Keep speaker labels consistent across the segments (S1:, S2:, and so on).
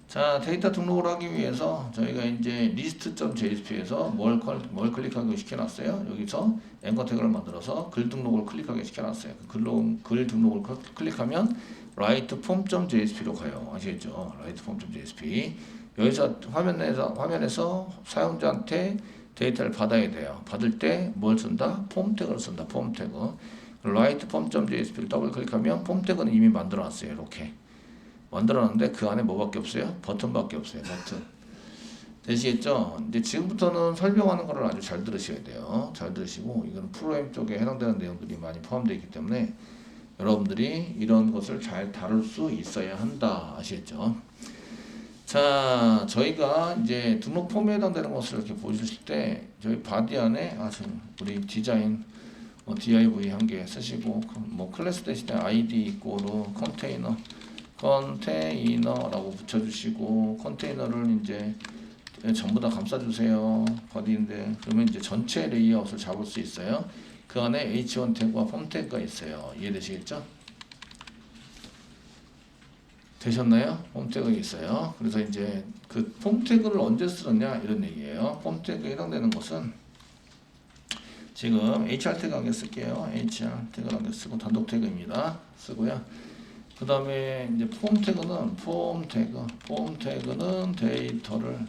S1: 자, 데이터 등록을 하기 위해서 저희가 이제 list.jsp에서 뭘 클릭하게 시켜놨어요. 여기서 앵커 태그를 만들어서 글 등록을 클릭하게 시켜놨어요. 글 등록을 클릭하면 write form.jsp로 가요. 아시겠죠? write form.jsp. 여기서 화면에서 사용자한테 데이터를 받아야 돼요. 받을 때 뭘 쓴다? 폼 태그를 쓴다. 폼 태그. write form.jsp를 더블 클릭하면 폼 태그는 이미 만들어놨어요. 이렇게. 만들어놨는데 그 안에 뭐밖에 없어요? 버튼밖에 없어요. 버튼. 되시겠죠? 이제 지금부터는 설명하는 거를 아주 잘 들으셔야 돼요. 잘 들으시고 이거는 프로그램 쪽에 해당되는 내용들이 많이 포함되어 있기 때문에 여러분들이 이런 것을 잘 다룰 수 있어야 한다. 아시겠죠? 자, 저희가 이제 등록 폼에 해당되는 것을 이렇게 보실 때 저희 바디 안에 지금 우리 디자인 div 한 개 쓰시고 뭐 클래스 대신에 id 이꼬르 컨테이너라고 붙여주시고 컨테이너를 이제 전부 다 감싸주세요. 바디인데 그러면 이제 전체 레이아웃을 잡을 수 있어요. 그 안에 h1 태그와 폼 태그가 있어요. 이해되시겠죠? 되셨나요? 폼 태그가 있어요. 그래서 이제 그 폼 태그를 언제 쓰느냐 이런 얘기예요. 폼 태그에 해당되는 것은 지금 HR 태그 한 개 쓸게요. HR 태그 한 개 쓰고 단독 태그입니다. 쓰고요. 그 다음에 이제 폼 태그는 데이터를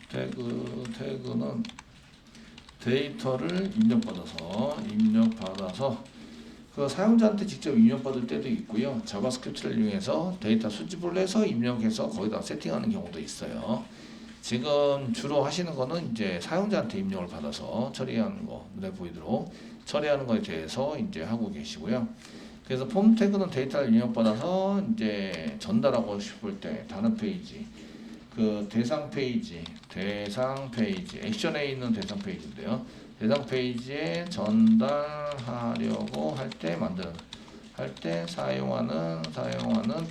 S1: 태그는 데이터를 입력받아서 그 사용자한테 직접 입력받을 때도 있고요. 자바스크립트를 이용해서 데이터 수집을 해서 입력해서 거기다 세팅하는 경우도 있어요. 지금 주로 하시는 거는 이제 사용자한테 입력을 받아서 처리하는 거, 눈에 보이도록 처리하는 거에 대해서 이제 하고 계시고요. 그래서 폼 태그는 데이터를 입력받아서 이제 전달하고 싶을 때 다른 페이지, 그 대상 페이지, 액션에 있는 대상 페이지인데요. 대상 페이지에 전달하려고 할 때 사용하는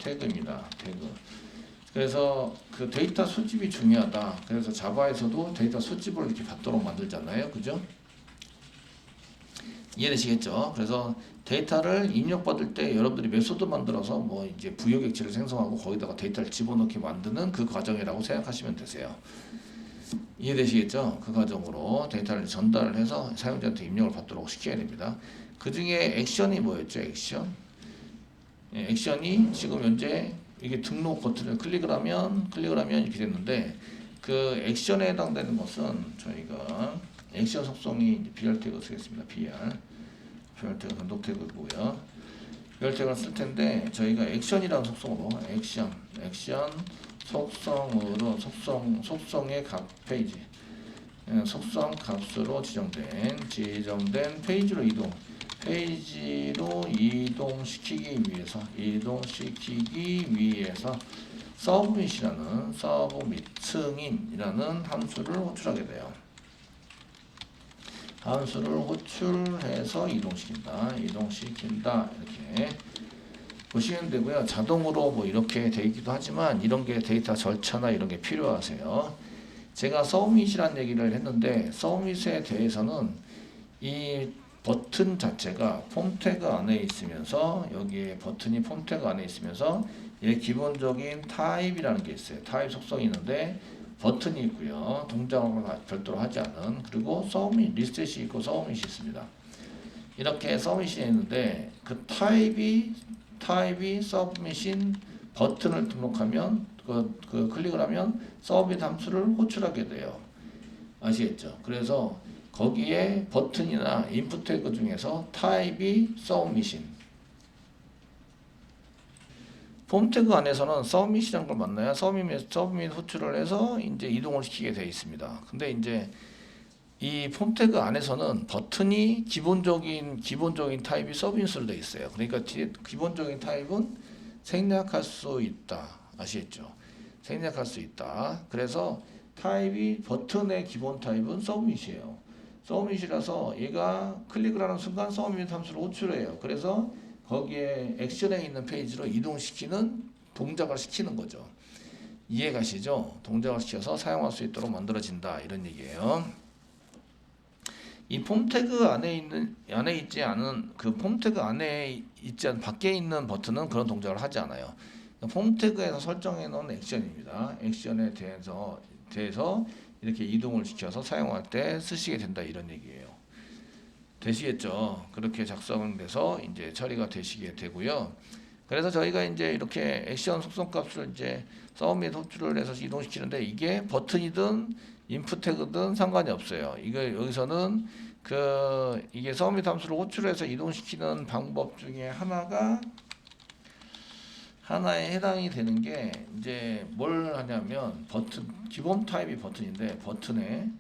S1: 태그입니다. 태그. 그래서 그 데이터 수집이 중요하다. 그래서 자바에서도 데이터 수집을 이렇게 받도록 만들잖아요. 그죠? 이해되시겠죠? 그래서 데이터를 입력받을 때 여러분들이 메소드 만들어서 뭐 이제 부여객체를 생성하고 거기다가 데이터를 집어넣게 만드는 그 과정이라고 생각하시면 되세요. 이해되시겠죠? 그 과정으로 데이터를 전달을 해서 사용자한테 입력을 받도록 시켜야 됩니다. 그 중에 액션이 뭐였죠? 액션이 지금 현재 이게 등록 버튼을 클릭을 하면 이렇게 됐는데 그 액션에 해당되는 것은 저희가 액션 속성이 BR 태그 쓰겠습니다. BR 태그 단독 태그고요. BR 태그를 쓸 텐데 저희가 액션이라는 속성으로 액션 속성의 값 페이지 속성 값으로 지정된 페이지로 이동시키기 위해서 서브밋승인이라는 함수를 호출하게 돼요. 함수를 호출해서 이동시킨다 이렇게 보시면 되고요. 자동으로 뭐 이렇게 되기도 하지만 이런 게 데이터 절차나 이런 게 필요하세요. 제가 서브밋이라는 얘기를 했는데 서브밋에 대해서는 이 버튼 자체가 폼 태그 안에 있으면서 여기에 버튼이 폼 태그 안에 있으면서 얘 기본적인 타입이라는 게 있어요. 타입 속성이 있는데 버튼이 있고요. 동작을 별도로 하지 않은 그리고 서브밋 리셋이 있고 서브밋이 있습니다. 이렇게 서브밋이 있는데 그 타입이 서브밋인 버튼을 등록하면 그 클릭을 하면 서브밋 함수를 호출하게 돼요. 아시겠죠? 그래서 거기에 버튼이나 인풋 태그 중에서 타입이 서브밋인 폼 태그 안에서는 서브밋이라는 걸 만나야 서브밋 호출을 해서 이제 이동을 시키게 되어 있습니다. 근데 이제 이 폼 태그 안에서는 버튼이 기본적인 타입이 서브밋으로 되어 있어요. 그러니까 기본적인 타입은 생략할 수 있다. 아시겠죠? 생략할 수 있다. 그래서 버튼의 기본 타입은 서브밋이에요. 서브밋이라서 얘가 클릭을 하는 순간 서브밋 함수를 호출해요. 그래서 거기에 액션에 있는 페이지로 이동시키는 동작을 시키는 거죠. 이해 가시죠? 동작을 시켜서 사용할 수 있도록 만들어진다 이런 얘기예요. 이 폼 태그 안에 있지 않은 그 폼 태그 안에 있지 않은 밖에 있는 버튼은 그런 동작을 하지 않아요. 폼 태그에서 설정해 놓은 액션입니다. 액션에 대해서 이렇게 이동을 시켜서 사용할 때 쓰시게 된다 이런 얘기예요. 되시겠죠? 그렇게 작성돼서 이제 처리가 되시게 되고요. 그래서 저희가 이제 이렇게 액션 속성값을 이제 서밋 호출을 해서 이동시키는데 이게 버튼이든 인풋 태그든 상관이 없어요. 이거 여기서는 이게 서밋 함수를 호출해서 이동시키는 방법 중에 하나에 해당이 되는 게 이제 뭘 하냐면 버튼 기본 타입이 버튼인데 버튼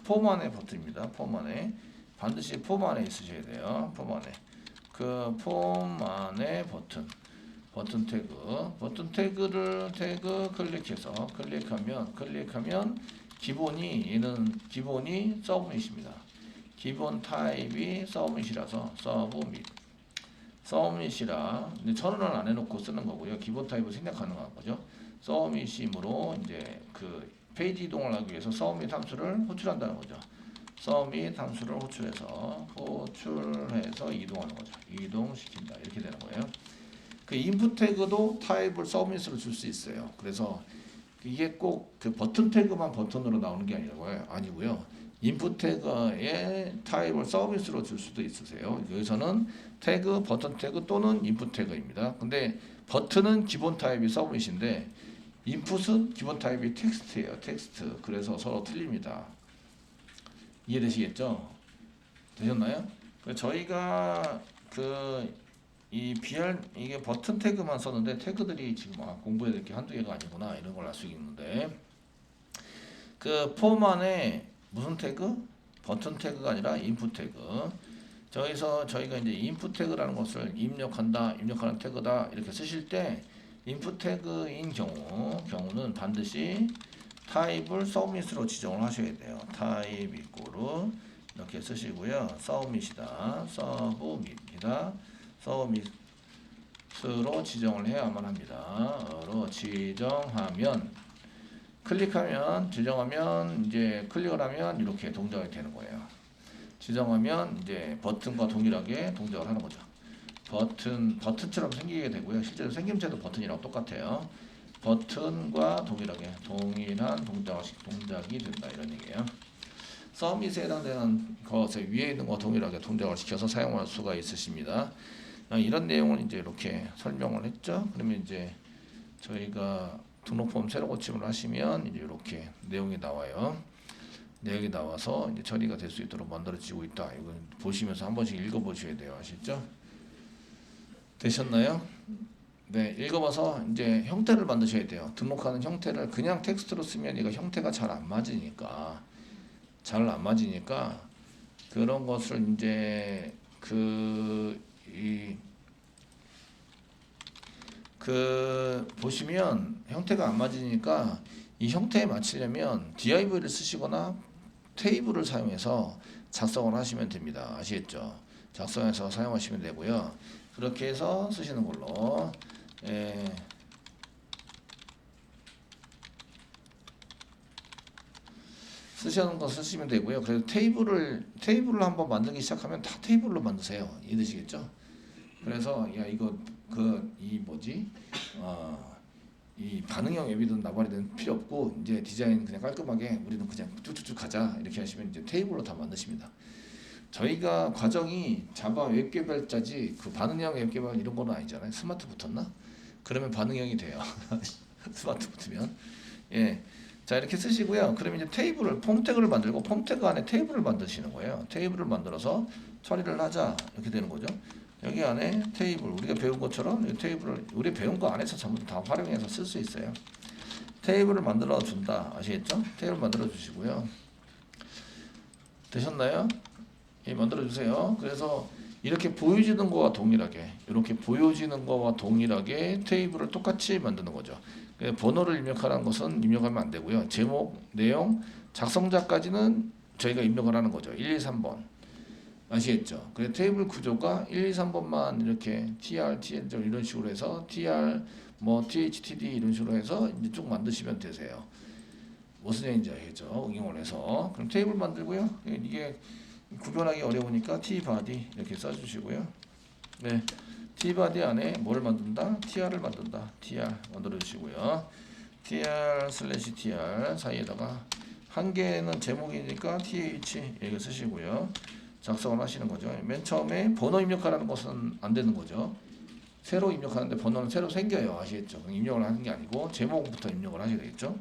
S1: 폼 안에 버튼입니다. 폼 안에 반드시 폼 안에 있으셔야 돼요. 폼 안에 폼 안에 버튼 태그를 클릭하면 기본이 서브밋입니다. 기본 타입이 서브밋이라서 서브밋이라 전원을 안 해놓고 쓰는 거고요. 기본 타입을 생략 가능한 거죠. 서브밋이므로 이제 페이지 이동을 하기 위해서 서브밋 함수를 호출한다는 거죠. 서밋 함수를 호출해서 이동하는 거죠. 이동시킨다 이렇게 되는 거예요. 인풋 태그도 타입을 서밋으로 줄 수 있어요. 그래서 이게 꼭 버튼 태그만 버튼으로 나오는 게 아니고요. 인풋 태그의 타입을 서밋으로 줄 수도 있으세요. 여기서는 버튼 태그 또는 인풋 태그입니다. 근데 버튼은 기본 타입이 서밋인데 인풋은 기본 타입이 텍스트예요. 텍스트. 그래서 서로 틀립니다. 이해되시겠죠? 되셨나요? 저희가 이게 버튼 태그만 썼는데 태그들이 지금 공부해야 될 게 한두 개가 아니구나 이런 걸 알 수 있는데 폼 안에 무슨 태그? 버튼 태그가 아니라 인풋 태그. 저희가 이제 인풋 태그라는 것을 입력하는 태그다 이렇게 쓰실 때 인풋 태그인 경우는 반드시 타입을 서브밋으로 지정을 하셔야 돼요. 타입 이꼬르 이렇게 쓰시고요. 서브밋이다. 서브밋으로 지정을 해야만 합니다. 지정하면 이제 클릭을 하면 이렇게 동작이 되는 거예요. 지정하면 이제 버튼과 동일하게 동작을 하는 거죠. 버튼처럼 생기게 되고요. 실제로 생김새도 버튼이랑 똑같아요. 버튼과 동일한 동작이 된다 이런 얘기예요. 서밋에 해당되는 것에 위에 있는 것과 동일하게 동작을 시켜서 사용할 수가 있으십니다. 이런 내용을 이제 이렇게 설명을 했죠. 그러면 이제 저희가 등록 폼 새로 고침을 하시면 이제 이렇게 내용이 나와요. 내용이 나와서 이제 처리가 될 수 있도록 만들어지고 있다. 이거 보시면서 한 번씩 읽어보셔야 돼요. 아시죠? 되셨나요? 네, 읽어봐서 이제 형태를 만드셔야 돼요. 등록하는 형태를 그냥 텍스트로 쓰면 이거 형태가 잘 안 맞으니까 그런 것을 이제 보시면 형태가 안 맞으니까 이 형태에 맞추려면 div를 쓰시거나 테이블을 사용해서 작성을 하시면 됩니다. 아시겠죠? 작성해서 사용하시면 되고요. 그렇게 해서 쓰시는 걸로 쓰시는 거 쓰시면 되고요. 그래서 테이블을 한번 만들기 시작하면 다 테이블로 만드세요. 이해되시겠죠? 그래서 이 반응형 앱이든 나발이든 필요 없고 이제 디자인 그냥 깔끔하게 우리는 그냥 쭉쭉쭉 가자 이렇게 하시면 이제 테이블로 다 만드십니다. 저희가 과정이 자바 웹 개발자지 반응형 웹 개발 이런 거는 아니잖아요. 스마트 붙었나? 그러면 반응형이 돼요. 스마트 붙으면 자 이렇게 쓰시고요. 그러면 이제 폼 태그를 만들고 폼 태그 안에 테이블을 만드시는 거예요. 테이블을 만들어서 처리를 하자 이렇게 되는 거죠. 여기 안에 테이블 우리가 배운 것처럼 이 테이블을 우리 배운 거 안에서 전부 다 활용해서 쓸 수 있어요. 테이블을 만들어 준다. 아시겠죠? 테이블 만들어 주시고요. 되셨나요? 만들어 주세요. 그래서 이렇게 보여지는 거와 동일하게 테이블을 똑같이 만드는 거죠. 번호를 입력하라는 것은 입력하면 안 되고요. 제목, 내용, 작성자까지는 저희가 입력을 하는 거죠. 1, 2, 3번. 아시겠죠? 그래서 테이블 구조가 1, 2, 3번만 이렇게 tr, tn 이런 식으로 해서 tr, thtd 이런 식으로 해서 이제 쭉 만드시면 되세요. 무슨 얘기인지 알겠죠? 응용을 해서. 그럼 테이블 만들고요. 이게 구별하기 어려우니까 tbody 이렇게 써주시고요. 네, tbody 안에 뭘 만든다? tr을 만든다. tr 만들어 주시고요. tr/tr 사이에다가 한 개는 제목이니까 th 이렇게 쓰시고요. 작성을 하시는 거죠. 맨 처음에 번호 입력하라는 것은 안 되는 거죠. 새로 입력하는데 번호는 새로 생겨요. 아시겠죠? 입력을 하는 게 아니고 제목부터 입력을 하셔야 되겠죠.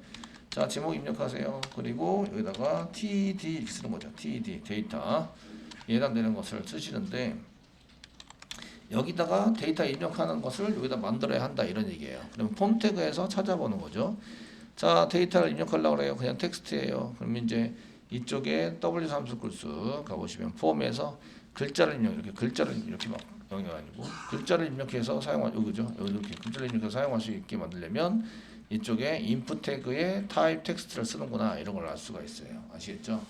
S1: 자, 제목 입력하세요. 그리고 여기다가 TD 이렇게 쓰는 거죠. TD 데이터 예단되는 것을 쓰시는데 여기다가 데이터 입력하는 것을 여기다 만들어야 한다 이런 얘기예요. 그러면 폼 태그에서 찾아보는 거죠. 자, 데이터를 입력하려고 해요. 그냥 텍스트예요. 그러면 이제 이쪽에 W 함수 글수 가보시면 폼에서 글자를 입력 이렇게 글자를 이렇게 막 영역 아니고 글자를 입력해서 사용할 여기죠. 여기 이렇게 글자를 입력해서 사용할 수 있게 만들려면 이쪽에 input 태그에 type 텍스트를 쓰는구나 이런 걸 알 수가 있어요. 아시겠죠?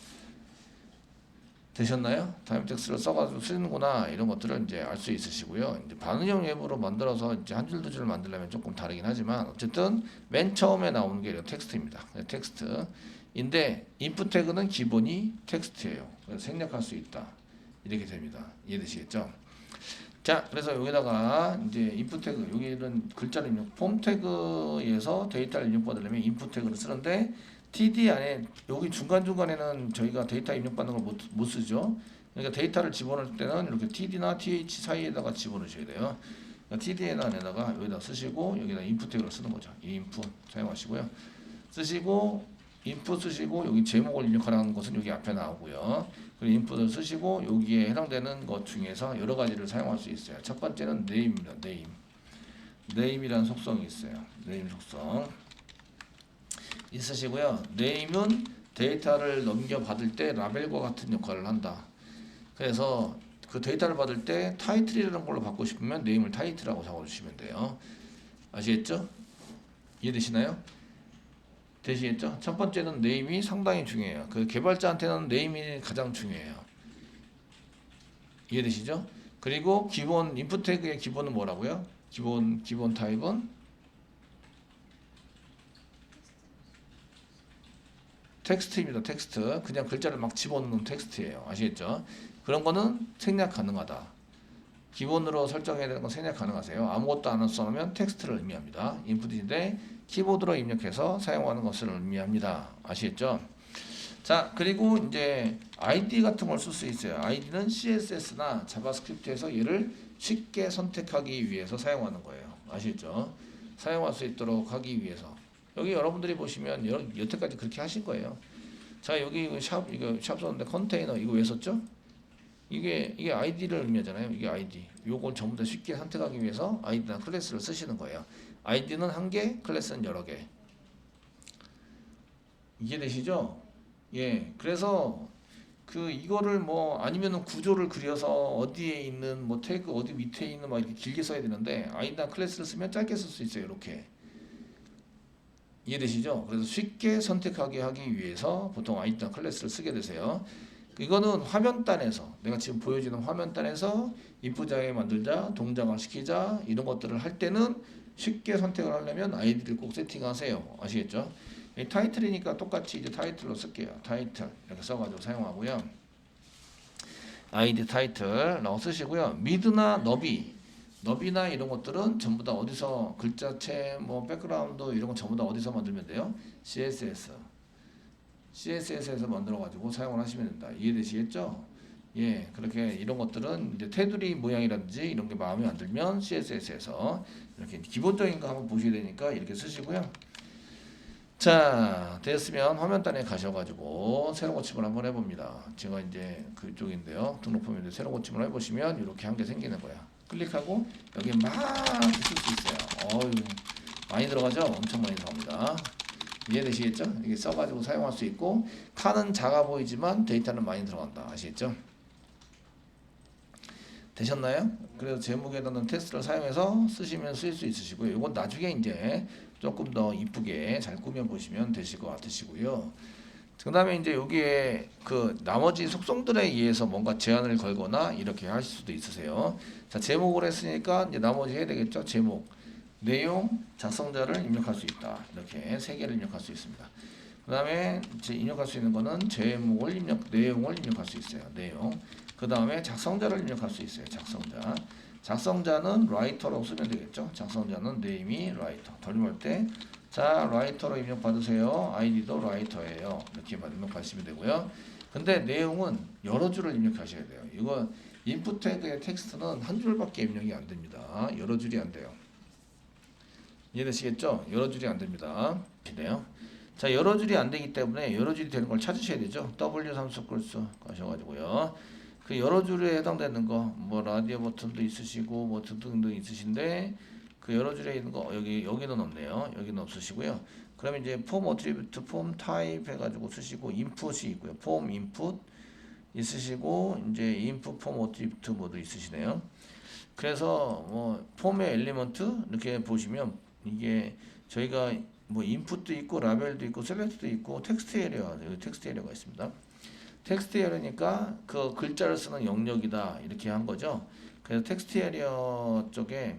S1: 되셨나요? 타임 텍스트를 써가지고 쓰는구나 이런 것들을 이제 알 수 있으시고요. 이제 반응형 웹으로 만들어서 이제 한 줄 두 줄을 만들려면 조금 다르긴 하지만 어쨌든 맨 처음에 나오는 게 텍스트입니다. 텍스트인데 인풋 태그는 기본이 텍스트예요. 그래서 생략할 수 있다 이렇게 됩니다. 이해되시겠죠? 자, 그래서 여기다가 이제 인풋 태그 여기는 글자를 입력 폼 태그에서 데이터를 입력받으려면 인풋 태그를 쓰는데 TD 안에 여기 중간중간에는 저희가 데이터 입력받는 걸 못 쓰죠. 그러니까 데이터를 집어넣을 때는 이렇게 TD나 TH 사이에다가 집어넣으셔야 돼요. 그러니까 TD에다가 여기다 쓰시고 여기다 인풋 태그를 쓰는 거죠. 이 인풋 사용하시고요. 쓰시고 인풋 쓰시고 여기 제목을 입력하라는 것은 여기 앞에 나오고요. 그리고 인풋을 쓰시고 여기에 해당되는 것 중에서 여러 가지를 사용할 수 있어요. 첫 번째는 name입니다. name이라는 속성이 있어요. name 속성. 있으시고요. name은 데이터를 넘겨받을 때 라벨과 같은 역할을 한다. 그래서 그 데이터를 받을 때 타이틀이라는 걸로 받고 싶으면 name을 타이틀이라고 적어주시면 돼요. 아시겠죠? 이해되시나요? 되시겠죠? 첫 번째는 name이 상당히 중요해요. 그 개발자한테는 name이 가장 중요해요. 이해되시죠? 그리고 기본 인풋 태그의 기본은 뭐라고요? 기본 타입은 텍스트입니다. 텍스트. 그냥 글자를 막 집어넣는 텍스트예요. 아시겠죠? 그런 거는 생략 가능하다. 기본으로 설정해야 되는 건 생략 가능하세요. 아무것도 안 써놓으면 텍스트를 의미합니다. 인풋인데 키보드로 입력해서 사용하는 것을 의미합니다. 아시겠죠? 자, 그리고 이제 ID 같은 걸 쓸 수 있어요. ID는 CSS나 자바스크립트에서 얘를 쉽게 선택하기 위해서 사용하는 거예요. 아시겠죠? 사용할 수 있도록 하기 위해서. 여기 여러분들이 보시면 여태까지 그렇게 하신 거예요. 자, 여기 이거 샵 썼는데 컨테이너 이거 왜 썼죠? 이게 ID를 의미하잖아요. 이게 ID. 요걸 전부 다 쉽게 선택하기 위해서 ID나 클래스를 쓰시는 거예요. ID는 한 개, 클래스는 여러 개. 이해되시죠? 예. 그래서 이거를 뭐 아니면은 구조를 그려서 어디에 있는 뭐 태그 어디 밑에 있는 막 이렇게 길게 써야 되는데 ID나 클래스를 쓰면 짧게 쓸 수 있어요. 이렇게. 이해되시죠? 그래서 쉽게 선택하게 하기 위해서 보통 ID나 클래스를 쓰게 되세요. 이거는 화면단에서 내가 지금 보여지는 화면단에서 인풋자에 만들자, 동작을 시키자 이런 것들을 할 때는 쉽게 선택을 하려면 ID를 꼭 세팅하세요. 아시겠죠? 이 타이틀이니까 똑같이 이제 타이틀로 쓸게요. 타이틀 이렇게 써가지고 사용하고요. ID 타이틀라고 쓰시고요. 미드나 너비나 이런 것들은 전부 다 어디서 글자체, 뭐 백그라운드 이런 건 전부 다 어디서 만들면 돼요? CSS에서 만들어가지고 사용을 하시면 된다. 이해되시겠죠? 예, 그렇게 이런 것들은 이제 테두리 모양이라든지 이런 게 마음에 안 들면 CSS에서 이렇게 기본적인 거 한번 보셔야 되니까 이렇게 쓰시고요. 자, 됐으면 화면단에 가셔가지고 새로 고침을 한번 해봅니다. 제가 이제 그쪽인데요. 등록폼인데 새로 고침을 해보시면 이렇게 한 개 생기는 거야. 클릭하고 여기 막 쓸 수 있어요. 어유 많이 들어가죠? 엄청 많이 들어갑니다. 이해되시겠죠? 이게 써가지고 사용할 수 있고 칸은 작아 보이지만 데이터는 많이 들어간다. 아시겠죠? 되셨나요? 그래서 제목에다는 텍스트를 사용해서 쓰시면 쓸 수 있으시고요. 이건 나중에 이제 조금 더 이쁘게 잘 꾸며 보시면 되실 것 같으시고요. 그 다음에 이제 여기에 나머지 속성들에 의해서 뭔가 제한을 걸거나 이렇게 하실 수도 있으세요. 자, 제목을 했으니까 이제 나머지 해야 되겠죠? 제목, 내용, 작성자를 입력할 수 있다. 이렇게 세 개를 입력할 수 있습니다. 그 다음에 입력할 수 있는 거는 내용을 입력할 수 있어요. 내용. 그 다음에 작성자를 입력할 수 있어요. 작성자. 작성자는 라이터라고 쓰면 되겠죠. 작성자는 네임이 라이터. 돌림할 때 자, 라이터로 입력 받으세요. 아이디도 라이터예요. 이렇게 입력 받으시면 되고요. 근데 내용은 여러 줄을 입력하셔야 돼요. 이거 인풋 태그의 텍스트는 한 줄밖에 입력이 안 됩니다. 여러 줄이 안 돼요. 이해되시겠죠? 여러 줄이 안 됩니다. 이래요. 자, 여러 줄이 안 되기 때문에 여러 줄이 되는 걸 찾으셔야 되죠. W3수 끌수 가셔가지고요. 그 여러 줄에 해당되는 거, 뭐 라디오 버튼도 있으시고 뭐 등등 있으신데 그 여러 줄에 있는 거 여기는 없네요. 여기는 없으시고요. 그러면 이제 폼 어트리뷰트, 폼 타입 해가지고 쓰시고 인풋이 있고요. 폼 인풋 있으시고 이제 인풋 폼 어트리뷰트 모두 있으시네요. 그래서 뭐 폼의 엘리먼트 이렇게 보시면 이게 저희가 뭐 인풋도 있고 라벨도 있고 셀렉트도 있고 텍스트 에리어, 여기 텍스트 에리어가 있습니다. 텍스트 에리어니까 그 글자를 쓰는 영역이다 이렇게 한 거죠. 그래서 텍스트 에리어 쪽에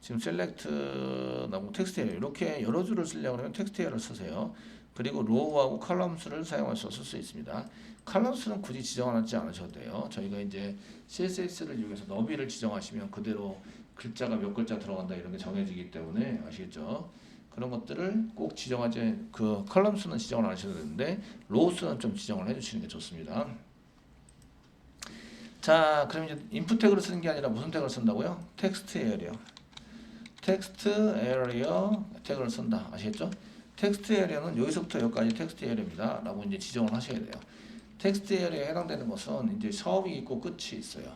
S1: 지금 셀렉트 나고 텍스트 에리어 이렇게 여러 줄을 쓰려고 하면 텍스트 에리어를 쓰세요. 그리고 로우하고 칼럼수를 사용해서 쓸 수 있습니다. 칼럼수는 굳이 지정하지 않으셔도 돼요. 저희가 이제 CSS를 이용해서 너비를 지정하시면 그대로 글자가 몇 글자 들어간다 이런 게 정해지기 때문에 아시겠죠? 그런 것들을 꼭 지정하지 그 컬럼수는 지정을 안 하셔도 되는데 로우수는 좀 지정을 해주시는 게 좋습니다. 자, 그럼 이제 인풋 태그를 쓰는 게 아니라 무슨 태그를 쓴다고요? 텍스트 에리어. 텍스트 에리어 태그를 쓴다. 아시겠죠? 텍스트 에리어는 여기서부터 여기까지 텍스트 에리어입니다. 라고 이제 지정을 하셔야 돼요. 텍스트 에리어에 해당되는 것은 이제 처음이 있고 끝이 있어요.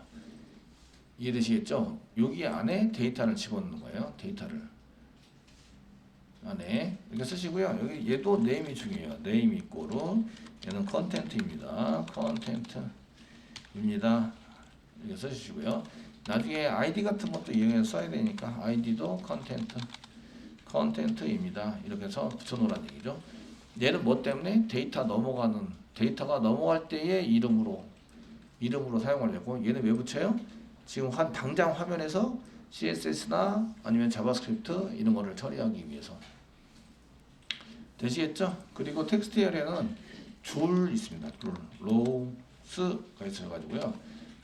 S1: 이해되시겠죠? 여기 안에 데이터를 집어넣는 거예요. 데이터를 안에 이렇게 쓰시고요. 여기 얘도 네임이 중요해요. 네임 이꼬르 얘는 컨텐트입니다. 컨텐트입니다. 이렇게 써주시고요. 나중에 아이디 같은 것도 이용해서 써야 되니까 아이디도 컨텐트입니다. 이렇게 해서 붙여놓으라는 얘기죠. 얘는 뭐 때문에 데이터가 넘어갈 때의 이름으로 사용하려고. 얘는 왜 붙여요? 지금 당장 화면에서 CSS나 아니면 자바스크립트 이런 거를 처리하기 위해서. 되시겠죠? 그리고 텍스트 에리어는 줄 있습니다. 줄. 로우스가 있어가지고요.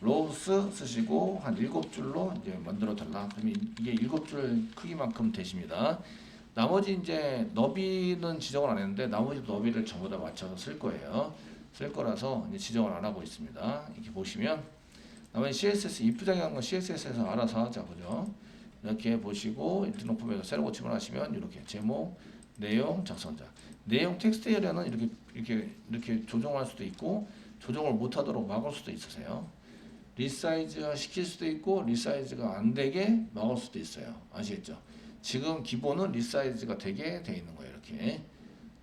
S1: 로우스 쓰시고 한 7줄로 이제 만들어 달라. 그러면 이게 7줄 크기만큼 되십니다. 나머지 이제 너비는 지정을 안 했는데 나머지 너비를 전부 다 맞춰서 쓸 거예요. 쓸 거라서 이제 지정을 안 하고 있습니다. 이렇게 보시면 나머지 CSS 이쁘장이 한 건 CSS에서 알아서 하자 그죠? 이렇게 보시고 등록폼에서 새로 고침을 하시면 이렇게 제목, 내용, 작성자. 내용 텍스트 에리어는 이렇게 조정할 수도 있고 조정을 못하도록 막을 수도 있으세요. 리사이즈화 시킬 수도 있고 리사이즈가 안 되게 막을 수도 있어요. 아시겠죠? 지금 기본은 리사이즈가 되게 돼 있는 거예요. 이렇게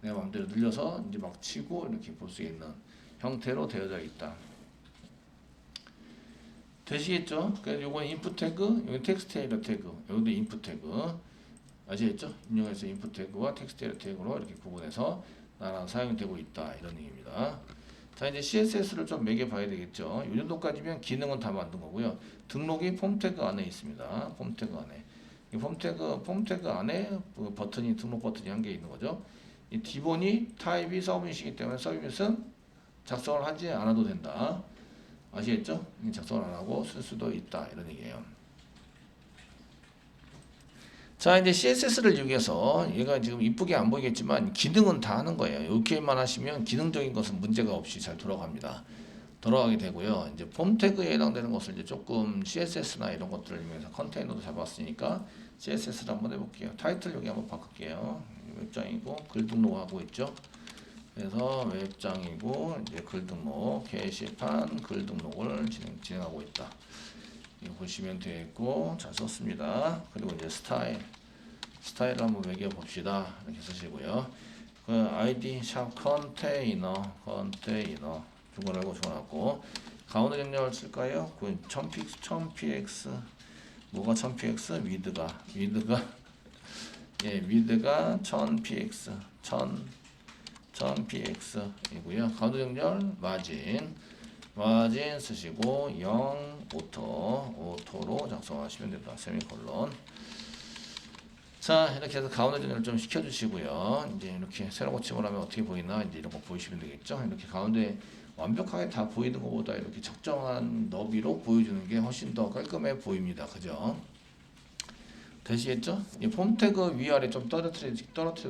S1: 내 마음대로 늘려서 이제 막 치고 이렇게 볼 수 있는 형태로 되어져 있다. 되시겠죠? 그래서 요건 인풋 태그, 여기 텍스트 에리어 태그, 여기도 인풋 태그. 아시겠죠? 입력해서 인풋 태그와 텍스트 에리어 태그로 이렇게 구분해서 나랑 사용이 되고 있다 이런 얘기입니다. 자, 이제 CSS를 좀 매겨봐야 되겠죠. 이 정도까지면 기능은 다 만든 거고요. 등록이 폼 태그 안에 있습니다. 폼 태그 안에. 이 폼 태그 안에 그 버튼이 등록 버튼이 한 개 있는 거죠. 이 기본이 타입이 서브밋이기 때문에 서브밋은 작성을 하지 않아도 된다. 아시겠죠? 작성을 안 하고 쓸 수도 있다 이런 얘기예요. 자, 이제 CSS를 이용해서 얘가 지금 이쁘게 안 보이겠지만 기능은 다 하는 거예요. 이렇게만 하시면 기능적인 것은 문제가 없이 잘 돌아갑니다. 돌아가게 되고요. 이제 폼 태그에 해당되는 것을 이제 조금 CSS나 이런 것들을 이용해서 컨테이너도 잡았으니까 CSS를 한번 해볼게요. 타이틀 여기 한번 바꿀게요. 웹장이고 글 등록하고 있죠. 그래서 웹장이고 이제 글 등록 게시판 글 등록을 진행하고 있다. 이거 보시면 되겠고 잘 썼습니다. 그리고 이제 스타일을 한번 매겨 봅시다. 이렇게 쓰시고요. 그 아이디 샵 컨테이너 중괄하고 중괄하고 가운데 정렬을 쓸까요? 그 1000px 뭐가 1000px 위드가 예, 위드가 1000px 1000px 이고요. 가운데 정렬 마진 쓰시고 0 오토로 작성하시면 된다. 세미콜론. 자, 이렇게 해서 가운데 정렬을 좀 시켜주시고요. 이제 이렇게 새로 고침을 하면 어떻게 보이나 이제 이런 거 보시면 되겠죠. 이렇게 가운데 완벽하게 다 보이는 것보다 이렇게 적정한 너비로 보여주는 게 훨씬 더 깔끔해 보입니다. 그죠? 되시겠죠? 이 폼 태그 위아래 좀 떨어뜨려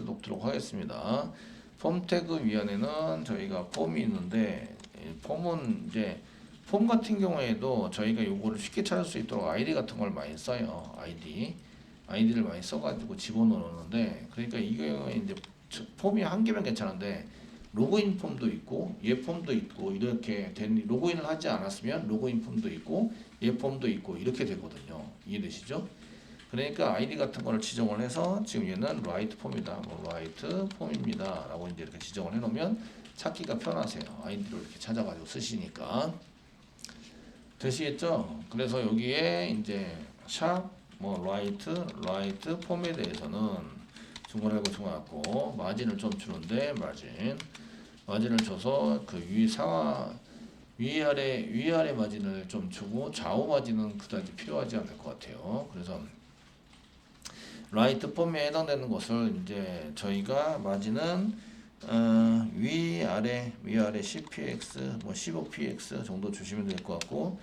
S1: 놓도록 하겠습니다. 폼 태그 위아래는 저희가 폼이 있는데, 폼은 이제 폼 같은 경우에도 저희가 요거를 쉽게 찾을 수 있도록 아이디 같은 걸 많이 써요. 아이디를 많이 써가지고 집어넣는데, 그러니까 이게 이제 폼이 한 개면 괜찮은데 로그인 폼도 있고 얘 폼도 있고 이렇게 된, 로그인을 하지 않았으면 로그인 폼도 있고 얘 폼도 있고 이렇게 되거든요. 이해되시죠? 그러니까 아이디 같은 거를 지정을 해서 지금 얘는 라이트 폼이다, 뭐 라이트 폼입니다 라고 이제 이렇게 지정을 해 놓으면 찾기가 편하세요. 아이디로 이렇게 찾아가지고 쓰시니까. 되시겠죠? 그래서 여기에 이제 샵 뭐 라이트 폼에 대해서는 중괄하고 중괄하고 마진을 좀 주는데 마진을 줘서 그 위아래 마진을 좀 주고 좌우 마진은 그다지 필요하지 않을 것 같아요. 그래서 라이트 폼에 해당되는 것을 이제 저희가 마진은 위아래 CPX 뭐 15px 정도 주시면 될 것 같고,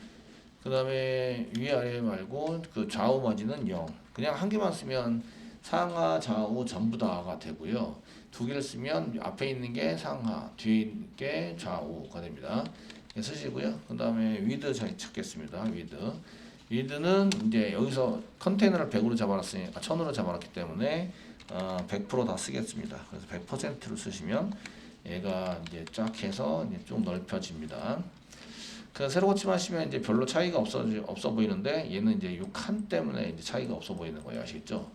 S1: 그 다음에 위아래 말고 그 좌우 마진은 0. 그냥 한 개만 쓰면 상하 좌우 전부 다가 되고요. 두 개를 쓰면 앞에 있는 게 상하, 뒤에 있는 게 좌우가 됩니다. 쓰시고요. 그 다음에 위드 잘 찾겠습니다. 위드는 이제 여기서 컨테이너를 100으로 잡아놨으니까 1000으로 잡아놨기 때문에 100%다 쓰겠습니다. 그래서 100%로 쓰시면 얘가 이제 쫙 해서 이제 쭉 넓혀집니다. 그 새로 고침하시면 이제 별로 차이가 없어 보이는데 얘는 이제 이 칸 때문에 이제 차이가 없어 보이는 거예요. 아시겠죠?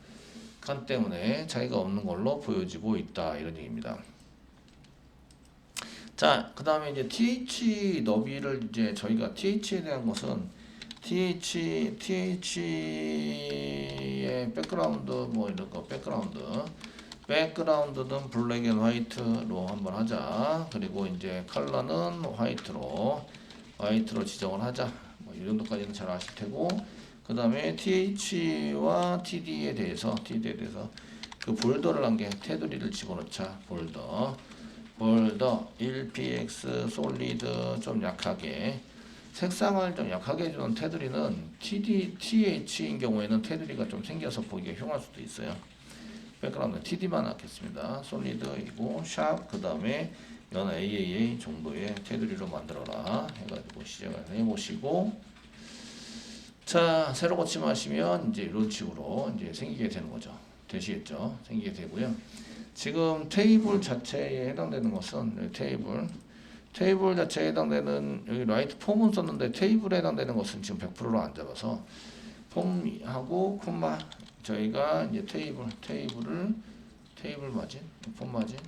S1: 칸 때문에 차이가 없는 걸로 보여지고 있다 이런 얘기입니다. 자, 그 다음에 이제 TH 너비를 이제 저희가 TH에 대한 것은 TH의 백그라운드 뭐 이런 거 백그라운드는 블랙 앤 화이트로 한번 하자. 그리고 이제 컬러는 화이트로 지정을 하자. 뭐 이 정도까지는 잘 아실 테고, 그 다음에 TH와 TD에 대해서 그 볼더를 한 개 테두리를 집어넣자. 볼더 1px 솔리드 좀 약하게 색상을 좀 약하게 해주는 테두리는 TH인 경우에는 테두리가 좀 생겨서 보기가 흉할 수도 있어요. 백그라운드 TD만 넣겠습니다. 솔리드이고 샵 그 다음에 연 AAA 정도의 테두리로 만들어라 해가지고 시작을 해보시고, 자 새로 고침하시면 이제 이런 식으로 이제 생기게 되는 거죠. 되시겠죠? 생기게 되고요. 지금 테이블 자체에 해당되는 것은 테이블 자체에 해당되는 여기 라이트 폼은 썼는데 테이블에 해당되는 것은 지금 100%로 안 잡아서 폼하고 콤마 저희가 이제 테이블 마진 폼 마진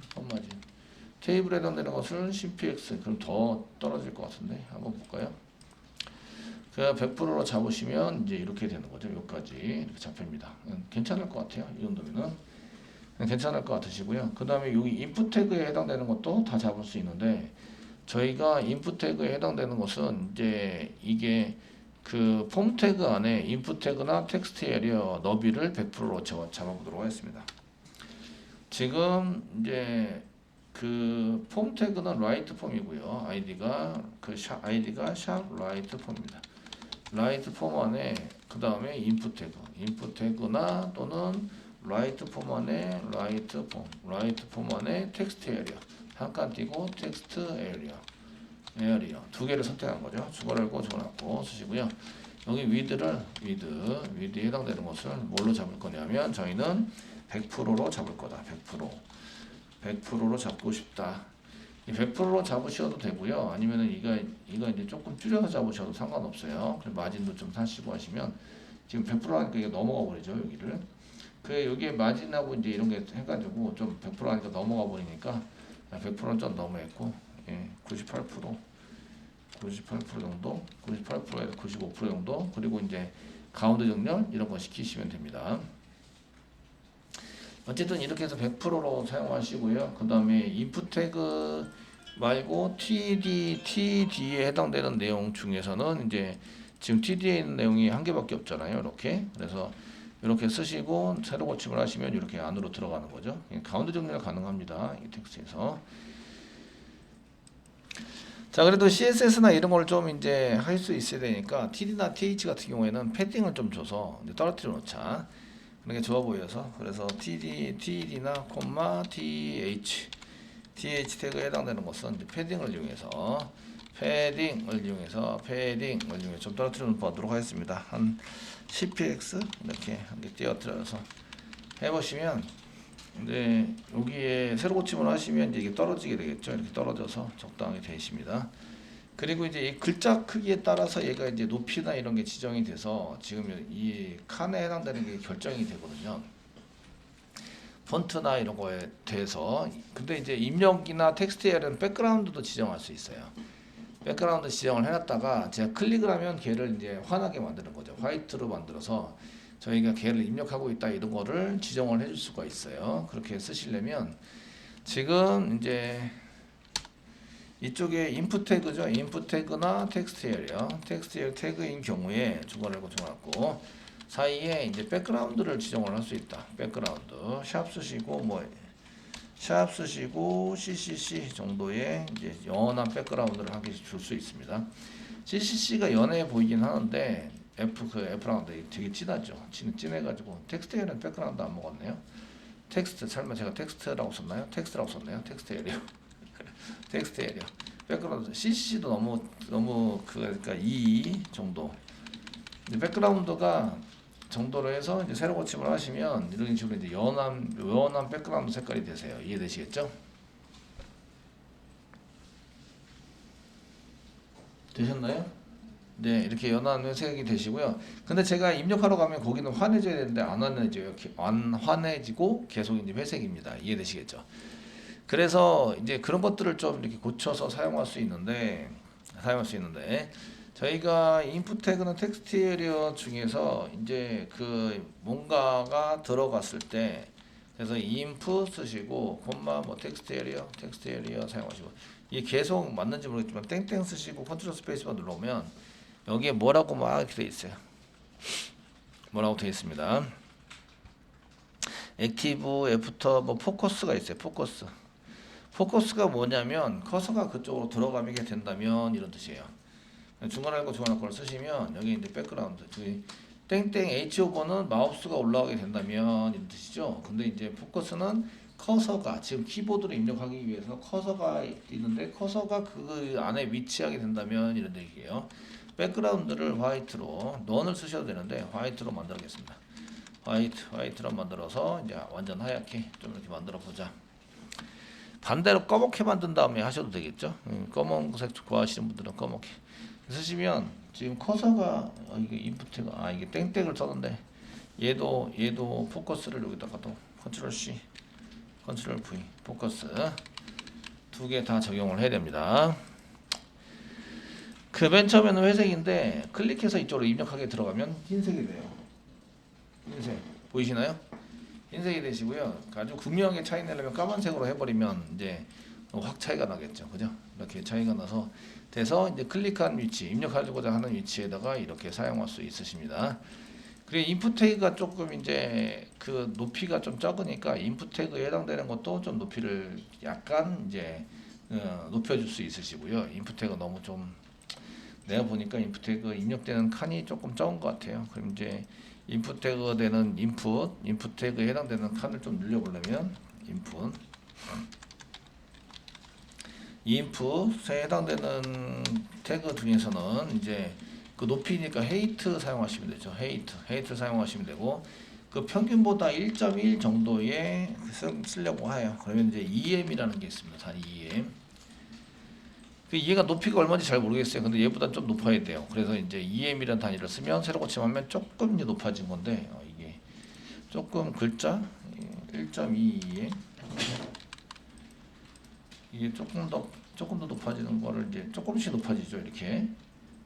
S1: 테이블에 해당되는 것을 CPX 그럼 더 떨어질 것 같은데 한번 볼까요? 그 100%로 잡으시면 이제 이렇게 되는 거죠. 여기까지 이렇게 잡힙니다. 괜찮을 것 같아요. 이 정도면은 괜찮을 것 같으시고요. 그 다음에 여기 인풋 태그에 해당되는 것도 다 잡을 수 있는데 저희가 인풋 태그에 해당되는 것은 이제 이게 그 폼 태그 안에 인풋 태그나 텍스트 에리어 너비를 100%로 잡아보도록 하겠습니다. 지금 이제 그 폼 태그는 라이트 폼이고요. 아이디가 샵 라이트 폼입니다. 라이트 폼 안에 그 다음에 인풋 태그나 또는 라이트 폼 안에 라이트 폼 안에 텍스트 에리어 한 칸 띄고 텍스트 에리어 두 개를 선택한 거죠. 주거랄고 적어놨고 쓰시고요. 여기 위드에 해당되는 것을 뭘로 잡을 거냐면 저희는 100%로 잡을 거다. 100%로 잡고 싶다. 100%로 잡으셔도 되고요. 아니면은 이거 이제 조금 줄여서 잡으셔도 상관없어요. 마진도 좀 사시고 하시면 지금 100% 하니까 이게 넘어가 버리죠. 여기를. 여기에 마진하고 이제 이런 게 해가지고 좀 100% 하니까 넘어가 버리니까 100%는 좀 너무했고, 98% 정도, 98%에서 95% 정도, 그리고 이제 가운데 정렬 이런 거 시키시면 됩니다. 어쨌든 이렇게 해서 100%로 사용하시고요. 그 다음에 인풋 태그 말고 TD에 해당되는 내용 중에서는 이제 지금 TD에 있는 내용이 한 개밖에 없잖아요. 이렇게. 그래서 이렇게 쓰시고 새로 고침을 하시면 이렇게 안으로 들어가는 거죠. 가운데 정렬 가능합니다. 이 텍스트에서. 자, 그래도 CSS나 이런 걸 좀 이제 할 수 있어야 되니까 TD나 TH 같은 경우에는 패딩을 좀 줘서 이제 떨어뜨려 놓자. 그런 게 좋아 보여서. 그래서 TD나 콤마 TH 태그에 해당되는 것은 이제 패딩을 이용해서 좀 떨어뜨려 보도록 하겠습니다. 한 10px 이렇게 한개 띄어뜨려서 해보시면 이제 여기에 세로 고침을 하시면 이제 이게 떨어지게 되겠죠. 이렇게 떨어져서 적당하게 되십니다. 그리고 이제 이 글자 크기에 따라서 얘가 이제 높이나 이런 게 지정이 돼서 지금 이 칸에 해당되는 게 결정이 되거든요. 폰트나 이런 거에 대해서. 근데 이제 입력이나 텍스트에는 백그라운드도 지정할 수 있어요. 백그라운드 지정을 해놨다가 제가 클릭을 하면 걔를 이제 환하게 만드는 거죠. 화이트로 만들어서 저희가 걔를 입력하고 있다 이런 거를 지정을 해줄 수가 있어요. 그렇게 쓰시려면 지금 이제 이쪽에 인풋 태그죠. 인풋 태그나 텍스트 에리어 태그인 경우에 중괄호 정하고 사이에 이제 백그라운드를 지정을 할 수 있다. 백그라운드 샵 쓰시고 CCC 정도의 이제 연한 백그라운드를 한 개씩 줄 수 있습니다. CCC가 연해 보이긴 하는데 F랑 되게 진하죠. 진해가지고 텍스트에는 백그라운드 안 먹었네요. 텍스트 설마 제가 텍스트라고 썼나요? 텍스트라고 썼네요. 텍스트 에리어 텍스트 에리어 백그라운드 CCC도 너무 그러니까 2 정도. 백그라운드가 정도로 해서 이제 세로 고침을 하시면 이런 식으로 이제 연한 백그라운드 색깔이 되세요. 이해되시겠죠? 되셨나요? 네, 이렇게 연한 회색이 되시고요. 근데 제가 입력하러 가면 거기는 환해져야 되는데 안 환해져요. 안 환해지고 계속 이제 회색입니다. 이해되시겠죠? 그래서 이제 그런 것들을 좀 이렇게 고쳐서 사용할 수 있는데 저희가 인풋 태그는 텍스트 에리어 중에서 이제 그 뭔가가 들어갔을 때 그래서 인풋 쓰시고 콤마 뭐 텍스트 에리어 사용하시고 이게 계속 맞는지 모르겠지만 땡땡 쓰시고 컨트롤 스페이스바 눌러오면 여기에 뭐라고 막 이렇게 돼 있어요. 뭐라고 되어 있습니다. 액티브 애프터 뭐 포커스가 있어요. 포커스가 뭐냐면 커서가 그쪽으로 들어가게 된다면 이런 뜻이에요. 중간알고 중간알고를 쓰시면 여기 이제 백그라운드 저기 땡땡 H5번은 마우스가 올라가게 된다면 이런 뜻이죠. 근데 이제 포커스는 커서가 지금 키보드로 입력하기 위해서 커서가 있는데 커서가 그 안에 위치하게 된다면 이런 얘기예요. 백그라운드를 화이트로 넌을 쓰셔도 되는데 화이트로 만들겠습니다. 화이트로 만들어서 이제 완전 하얗게 좀 이렇게 만들어 보자. 반대로 검게 만든 다음에 하셔도 되겠죠. 검은색 좋아하시는 분들은 검게 쓰시면 지금 커서가 이게 인풋가 이게 땡땡을 썼는데 얘도 포커스를 여기다가 또 컨트롤 C 컨트롤 V 포커스 두 개 다 적용을 해야 됩니다. 그 맨 처음에는 회색인데 클릭해서 이쪽으로 입력하게 들어가면 흰색이 돼요. 흰색 보이시나요? 흰색이 되시고요. 아주 극명하게 차이 내려면 까만색으로 해버리면 이제 확 차이가 나겠죠. 그죠? 이렇게 차이가 나서 돼서 이제 클릭한 위치, 입력하고자 하는 위치에다가 이렇게 사용할 수 있으십니다. 그리고 인풋 태그가 조금 이제 그 높이가 좀 적으니까 인풋 태그에 해당되는 것도 좀 높이를 약간 이제 높여줄 수 있으시고요. 인풋 태그 너무 좀 내가 보니까 인풋 태그 입력되는 칸이 조금 적은 것 같아요. 그럼 이제 인풋 태그 되는 인풋 태그에 해당되는 칸을 좀 늘려보려면 인풋에 해당되는 태그 중에서는 이제 그 높이니까 헤이트 사용하시면 되죠. 헤이트 사용하시면 되고 그 평균보다 1.1 정도의 쓰려고 해요. 그러면 이제 EM이라는 게 있습니다. 단위 EM. 얘가 높이가 얼마인지 잘 모르겠어요. 근데 얘보다 좀 높아야 돼요. 그래서 이제 EM이라는 단위를 쓰면 세로 고침하면 조금 이제 높아진 건데 이게 조금 글자 1.2 EM 이게 조금 더 높아지는 거를 이제 조금씩 높아지죠. 이렇게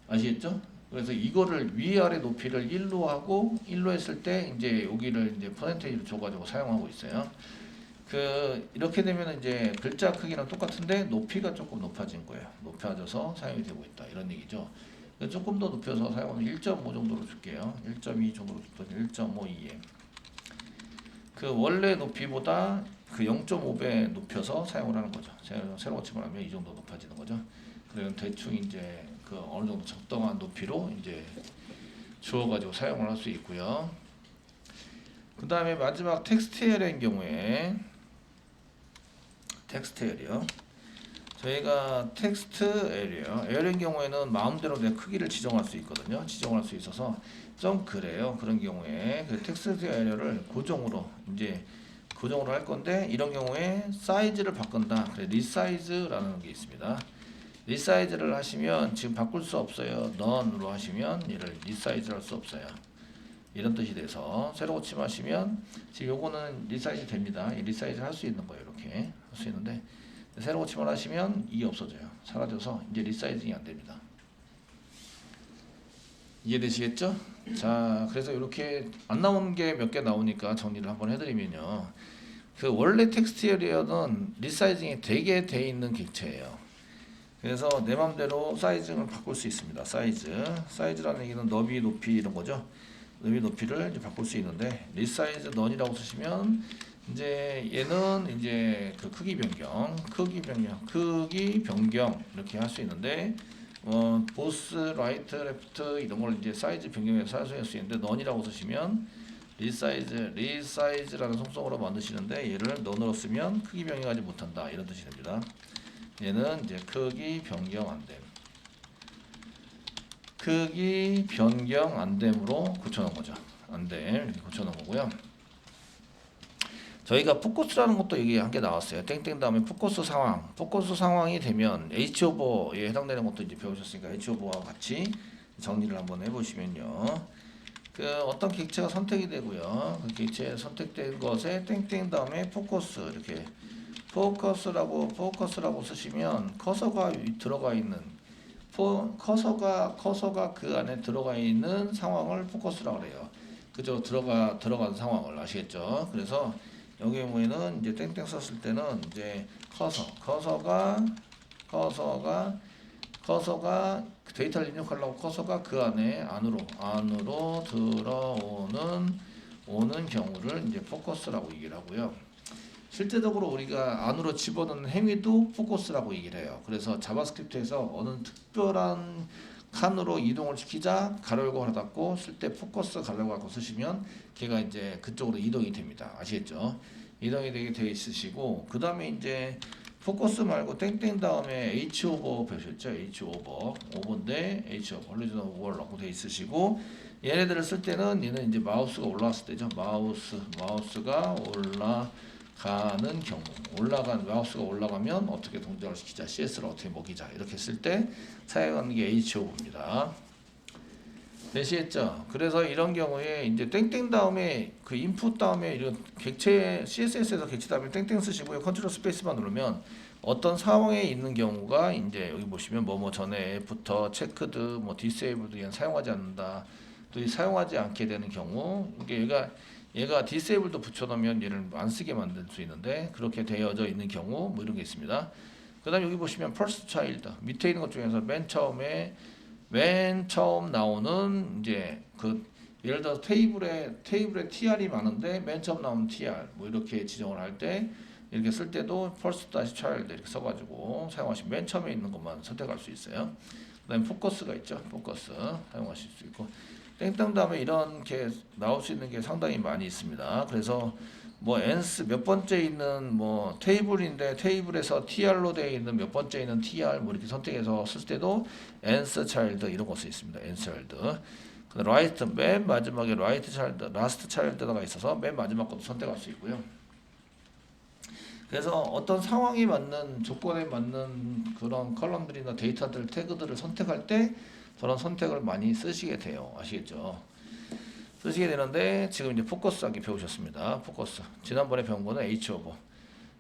S1: 아시겠죠? 그래서 이거를 위아래 높이를 1로 하고 1로 했을 때 이제 여기를 이제 퍼센테이지로 줘가지고 사용하고 있어요. 이렇게 되면 이제 글자 크기는 똑같은데 높이가 조금 높아진 거예요. 높아져서 사용이 되고 있다. 이런 얘기죠. 조금 더 높여서 사용하면 1.5 정도로 줄게요. 1.2 정도로 줄게요. 1.5 EM. 그 원래 높이보다 그 0.5배 높여서 사용을 하는 거죠. 새로 고침을 하면 이 정도 높아지는 거죠. 그리고 대충 이제 그 어느 정도 적당한 높이로 이제 주어가지고 사용을 할 수 있고요. 그 다음에 마지막 텍스트 에어인 경우에 텍스트 에어요. 저희가 텍스트 에어인 경우에는 마음대로 내 크기를 지정할 수 있거든요. 지정할 수 있어서 좀 그래요. 그런 경우에 그 텍스트 에어를 고정으로 할 건데, 이런 경우에 사이즈를 바꾼다. 그래 리사이즈라는 게 있습니다. 리사이즈를 하시면 지금 바꿀 수 없어요. none으로 하시면 얘를 리사이즈 할 수 없어요. 이런 뜻이 돼서 새로 고침하시면 지금 요거는 리사이즈 됩니다. 리사이즈 할 수 있는 거예요. 이렇게 할 수 있는데 새로 고침을 하시면 이게 없어져요. 사라져서 이제 리사이징이 안 됩니다. 이해되시겠죠? 자, 그래서 이렇게 안 나오는 게 몇 개 나오니까 정리를 한번 해드리면요. 그 원래 텍스트 에어리어는 리사이징이 되게 돼 있는 객체예요. 그래서 내 맘대로 사이즈를 바꿀 수 있습니다. 사이즈라는 얘기는 너비, 높이 이런 거죠. 너비, 높이를 이제 바꿀 수 있는데, 리사이즈 넌이라고 쓰시면 이제 얘는 이제 그 크기 변경 이렇게 할 수 있는데, 보스, 라이트, 레프트 이런 걸 이제 사이즈 변경해서 사용할 수 있는데, 넌이라고 쓰시면 리사이즈라는 속성으로 만드시는데, 얘를 넌으로 쓰면 크기 변경하지 못한다 이런 뜻이 됩니다. 얘는 이제 크기 변경 안 됨으로 고쳐놓은 거죠. 이렇게 고쳐놓은 거고요. 저희가 포커스라는 것도 여기 한 개 나왔어요. 땡땡 다음에 포커스 상황이 되면 H오버에 해당되는 것도 이제 배우셨으니까 H오버와 같이 정리를 한번 해보시면요. 그 어떤 객체가 선택이 되고요. 그 객체 선택된 것에 땡땡 다음에 포커스, 이렇게 포커스라고 쓰시면 커서가 들어가 있는 커서가 그 안에 들어가 있는 상황을 포커스라고 그래요. 그죠? 들어간 상황을 아시겠죠? 그래서 여기 경우에는 이제 땡땡 썼을 때는 이제 커서가 데이터를 입력하려고 커서가 그 안으로 들어오는 경우를 이제 포커스라고 얘기를 하고요. 실제적으로 우리가 안으로 집어넣는 행위도 포커스라고 얘기를 해요. 그래서 자바스크립트에서 어느 특별한 칸으로 이동을 시키자 가로 열고 하나 닫고 쓸 때 포커스 가로 열고 닫고 쓰시면 걔가 이제 그쪽으로 이동이 됩니다. 아시겠죠? 이동이 되게 돼 있으시고, 그 다음에 이제 포커스 말고 땡땡 다음에 H오버 배우셨죠? 오버인데 H오버 홀리존 오버를 넣고 돼 있으시고, 얘네들을 쓸 때는 얘는 이제 마우스가 올라왔을 때죠. 마우스가 올라가는 경우, 마우스가 올라가면 어떻게 동작을 시키자, CS를 어떻게 먹이자, 이렇게 쓸 때 사용하는 게 H오버입니다. 되시겠죠? 그래서 이런 경우에 이제 땡땡 다음에 그 인풋 다음에 이런 객체 CSS에서 객체 다음에 땡땡 쓰시고요. 컨트롤 스페이스만 누르면 어떤 상황에 있는 경우가 이제 여기 보시면 뭐뭐 전에부터 체크드 뭐 디세이블드 얘는 사용하지 않는다. 또 사용하지 않게 되는 경우, 이게 얘가 디세이블도 붙여놓으면 얘를 안 쓰게 만들 수 있는데, 그렇게 되어져 있는 경우 뭐 이런 게 있습니다. 그다음 여기 보시면 first child 밑에 있는 것 중에서 맨 처음 나오는 이제 그 예를 들어서 테이블에 tr이 많은데 맨 처음 나오는 tr 뭐 이렇게 지정을 할 때, 이렇게 쓸 때도 first-child 이렇게 써가지고 사용하시면 맨 처음에 있는 것만 선택할 수 있어요. 그다음에 포커스가 있죠. 포커스 사용하실 수 있고, 땡땡 다음에 이렇게 나올 수 있는 게 상당히 많이 있습니다. 그래서 뭐 n스 몇 번째 있는 뭐 테이블인데 테이블에서 tr로 되어 있는 몇 번째 있는 tr 뭐 이렇게 선택해서 쓸 때도 n스 차일드 이런 거 써 있습니다. n스 차일드. 라이트 맨 마지막에 라이트 차일드, 라스트 차일드가 있어서 맨 마지막 것도 선택할 수 있고요. 그래서 어떤 상황이 맞는 조건에 맞는 그런 컬럼들이나 데이터들 태그들을 선택할 때 저런 선택을 많이 쓰시게 돼요. 아시겠죠? 쓰시게 되는데, 지금 이제 포커스하기 배우셨습니다. 포커스. 지난번에 배운 거는 H오버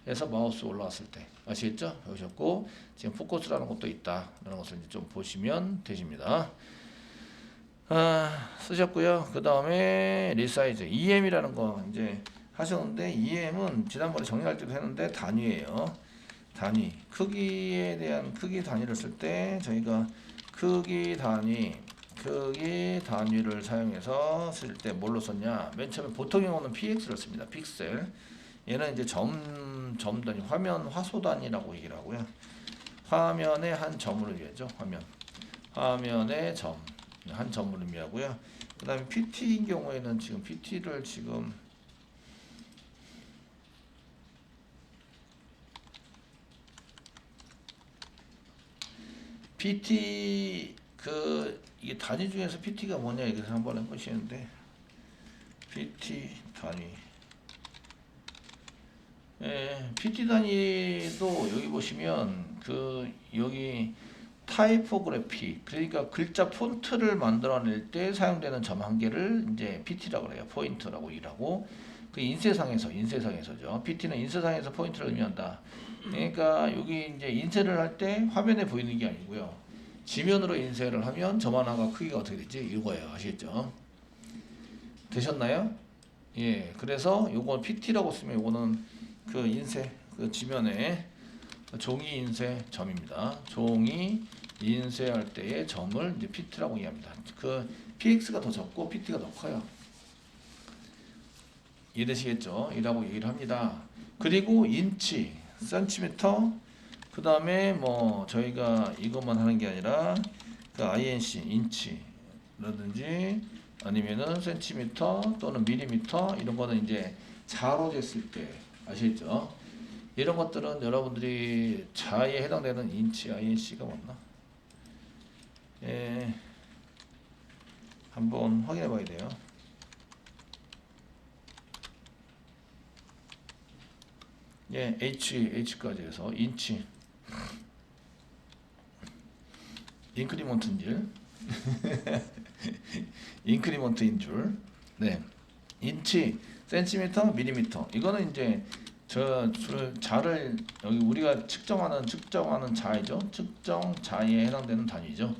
S1: 해서 마우스 올라왔을 때 아시겠죠? 배우셨고, 지금 포커스라는 것도 있다 라는 것을 이제 좀 보시면 되십니다. 쓰셨고요. 그 다음에 리사이즈 EM이라는 거 이제 하셨는데, EM은 지난번에 정리할 때도 했는데 단위예요. 단위. 크기에 대한 크기 단위를 쓸 때 저희가 크기 단위를 사용해서 쓸 때 뭘로 썼냐? 맨 처음에 보통 경우는 px를 씁니다. 픽셀. 얘는 이제 점 단위, 화면 화소 단위라고 얘기를 하고요. 화면의 한 점을 의미하죠. 화면의 점, 한 점을 의미하고요. 그 다음에 PT인 경우에는 지금 PT를 지금 PT 이게 단위 중에서 PT가 뭐냐 이것을 한번 해보시는데 PT 단위. 예, PT 단위도 여기 보시면 여기 타이포그래피 그러니까 글자 폰트를 만들어낼 때 사용되는 점 한 개를 이제 PT라고 해요. 포인트라고 일하고 그 인쇄상에서죠. PT는 인쇄상에서 포인트를 의미한다. 그러니까 여기 이제 인쇄를 할 때 화면에 보이는 게 아니고요. 지면으로 인쇄를 하면 점 하나가 크기가 어떻게 되지? 이거예요. 아시겠죠? 되셨나요? 예, 그래서 요거 PT라고 쓰면 요거는 그 인쇄, 그 지면에 종이 인쇄 점입니다. 종이 인쇄할 때의 점을 이제 PT라고 이해합니다. 그 PX가 더 적고 PT가 더 커요. 이해되시겠죠? 이라고 얘기를 합니다. 그리고 인치, 센티미터, 그 다음에 뭐 저희가 이것만 하는 게 아니라 그 INC, 인치라든지 아니면은 센티미터 또는 밀리미터 이런 거는 이제 자로 쟀을 때 아시겠죠? 이런 것들은 여러분들이 자에 해당되는 인치, INC가 맞나? 예, 한번 확인해 봐야 돼요. 예, H까지 해서 인치, 인크리먼트인 줄, 인크리먼트인 줄, 네, 인치, 센티미터, 밀리미터. 이거는 이제 자를 여기 우리가 측정하는 자이죠. 측정 자에 해당되는 단위죠.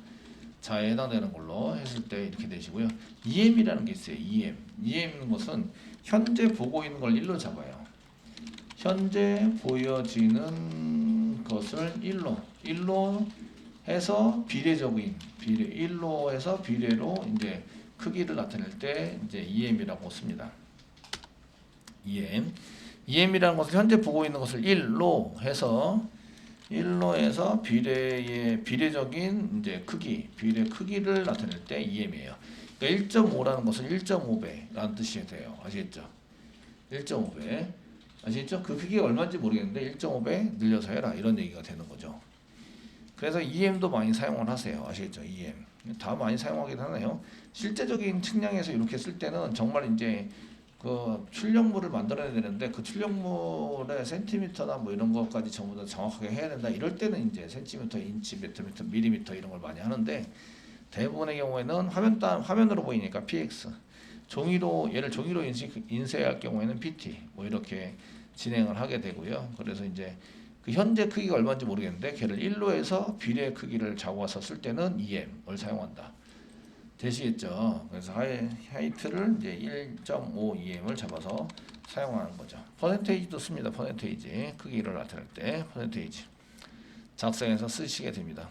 S1: 자에 해당되는 걸로 했을 때 이렇게 되시고요. EM이라는 게 있어요. EM인 것은 현재 보고 있는 걸 1로 잡아요. 현재 보여지는 것을 1로 해서 비례적인 1로 해서 비례로 이제 크기를 나타낼 때 이제 EM이라고 씁니다. EM이라는 것은 현재 보고 있는 것을 1로 해서 비례적인 이제 크기를 나타낼 때 EM이에요. 그러니까 1.5라는 것은 1.5배라는 뜻이 돼요. 아시겠죠? 1.5배. 아시겠죠? 그 크기가 얼마인지 모르겠는데 1.5배 늘려서 해라 이런 얘기가 되는 거죠. 그래서 EM도 많이 사용을 하세요. 아시겠죠? EM 다 많이 사용하긴 하네요. 실제적인 측량에서 이렇게 쓸 때는 정말 이제 그 출력물을 만들어야 되는데 그 출력물의 센티미터나 뭐 이런 것까지 전부 다 정확하게 해야 된다. 이럴 때는 이제 센티미터, 인치, 미터, 밀리미터 이런 걸 많이 하는데 대부분의 경우에는 화면으로 보이니까 PX, 얘를 종이로 인쇄할 경우에는 PT 뭐 이렇게 진행을 하게 되고요. 그래서 이제 그 현재 크기가 얼마인지 모르겠는데 걔를 1로 해서 비례 크기를 잡아서 쓸 때는 EM을 사용한다. 되시겠죠? 그래서 하이트를 이제 1.5 EM을 잡아서 사용하는 거죠. 퍼센테이지도 씁니다. 퍼센테이지 크기를 나타낼 때 퍼센테이지 작성해서 쓰시게 됩니다.